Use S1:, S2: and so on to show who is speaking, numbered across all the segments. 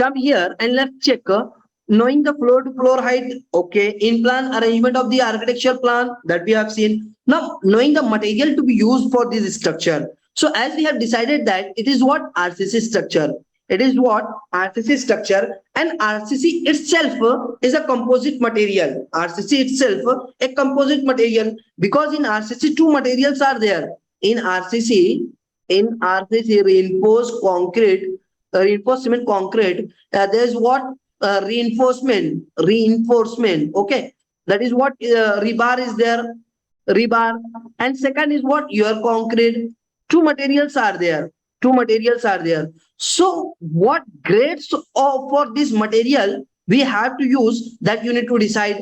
S1: come here and let's check. Knowing the floor to floor height, okay. In plan arrangement of the architecture plan that we have seen. Now knowing the material to be used for this structure. So as we have decided that it is what RCC structure. It is what RCC structure, and RCC itself is a composite material. RCC itself a composite material, because in RCC two materials are there. In RCC reinforced concrete, reinforced cement concrete, there is what reinforcement, okay, that is what rebar is there, rebar, and second is what your concrete. Two materials are there, so what grades for this material we have to use, that you need to decide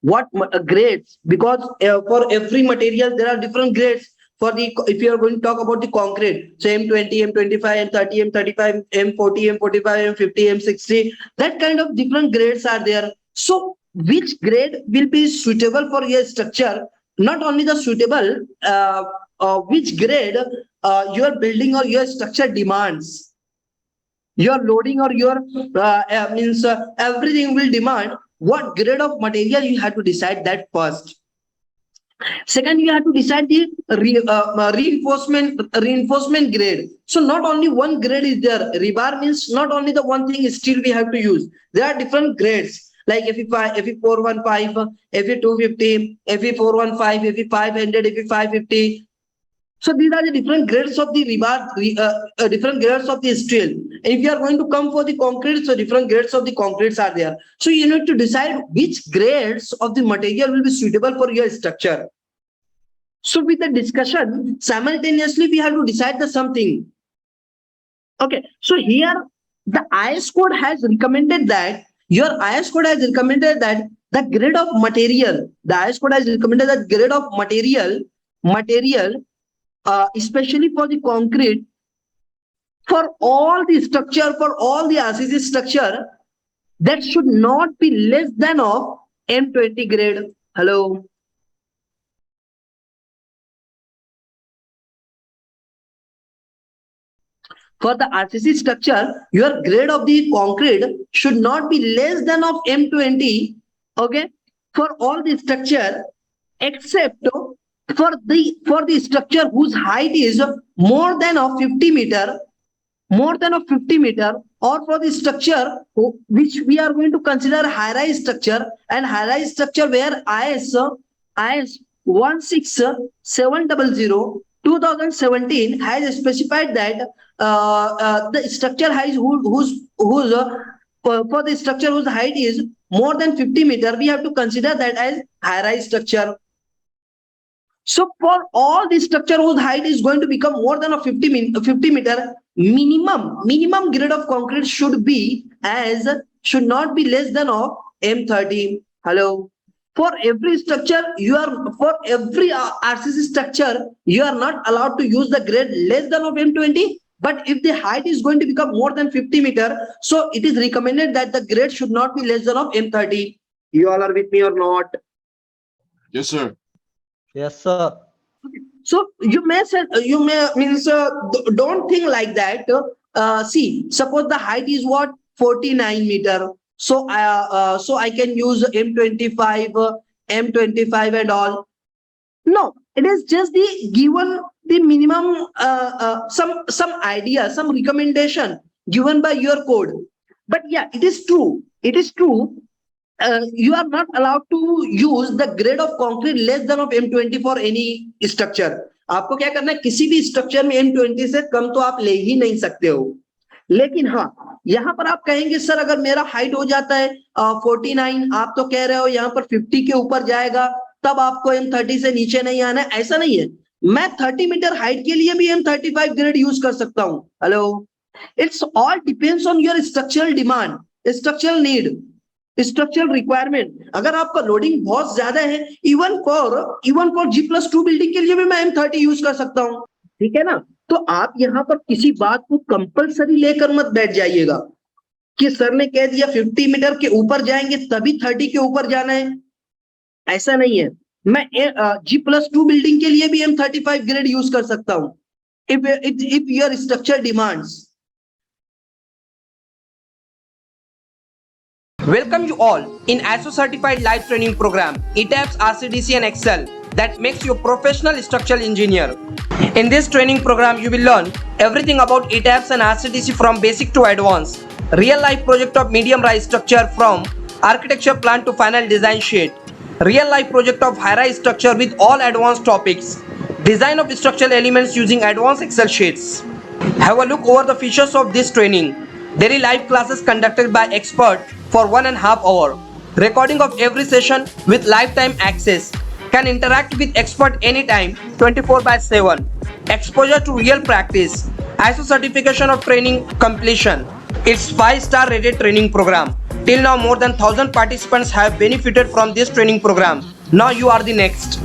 S1: what grades, because for every material there are different grades. For the, if you are going to talk about the concrete, so M20, M25, M30, M35, M40, M45, M50, M60, that kind of different grades are there. So which grade will be suitable for your structure? Not only the suitable, which grade your building or your structure demands. Your loading or your everything will demand what grade of material. You have to decide that first. Second, you have to decide the reinforcement grade. So not only one grade is there. Rebar means not only the one thing steel we have to use. There are different grades like FE415, FE250, FE415, FE500, FE550. So these are the different grades of the rebar, different grades of the steel. If you are going to come for the concrete, so different grades of the concretes are there. So you need to decide which grades of the material will be suitable for your structure. So with the discussion, simultaneously we have to decide the something. Okay, so here the IS code has recommended that, your IS code has recommended that the grade of material, the IS code has recommended that grade of material, especially for the concrete, for all the structure, for all the RCC structure, that should not be less than of M20 grade. Hello. For the RCC structure, your grade of the concrete should not be less than of M20. Okay. For all the structure, except for the structure whose height is more than of 50 meter, or for the structure which we are going to consider high-rise structure, and high-rise structure where IS 16700/2017 has specified that the structure height for the structure whose height is more than 50 meter, we have to consider that as high-rise structure. So for all the structure whose height is going to become more than a 50 meter, minimum grade of concrete should not be less than of M30. Hello. For every structure, for every RCC structure, you are not allowed to use the grade less than of M20. But if the height is going to become more than 50 meter, so it is recommended that the grade should not be less than of M30. You all are with me or not?
S2: Yes, sir.
S3: Yes, sir.
S1: So you may don't think like that. See, suppose the height is what 49 meter. So I can use M25 and all. No, it is just the given the minimum some idea, some recommendation given by your code. But yeah, it is true. You are not allowed to use the grade of concrete less than of M20 for any structure. आपको क्या करना है, किसी भी structure में M20 से कम तो आप ले ही नहीं सकते हो. लेकिन हाँ, यहाँ पर आप कहेंगे सर अगर मेरा हाइट हो जाता है 49, आप तो कह रहे हो यहाँ पर 50 के ऊपर जाएगा, तब आपको M30 से नीचे नहीं आना है. ऐसा नहीं है, मैं 30 मीटर हाइट के लिए भी M35 ग्रेड यूज कर सकता हूँ. Hello, it's all depends on your structural demand, structural need, structural requirement. अगर आपका लोडिंग बहुत ज्यादा है, इवन फॉर G+2 बिल्डिंग के लिए भी मैं M30 यूज कर सकता हूँ. ठीक है ना. तो आप यहाँ पर किसी बात को कंपलसरी लेकर मत बैठ जाइएगा कि सर ने कह दिया 50 मीटर के ऊपर जाएंगे तभी 30 के ऊपर जाना है. ऐसा नहीं है. मैं G+2 बिल्डिंग के लिए भी M35 ग्रेड यूज कर सकता हूँ if your structure demands.
S3: Welcome you all in ISO certified live training program, ETABS, RCDC and Excel that makes you a professional structural engineer. In this training program, you will learn everything about ETABS and RCDC from basic to advanced, real life project of medium rise structure from architecture plan to final design sheet, real life project of high rise structure with all advanced topics, design of structural elements using advanced Excel sheets. Have a look over the features of this training. Daily live classes conducted by expert for 1.5 hours. Recording of every session with lifetime access. Can interact with expert anytime 24/7. Exposure to real practice. ISO certification of training completion. It's 5-star rated training program. Till now more than 1,000 participants have benefited from this training program. Now you are the next.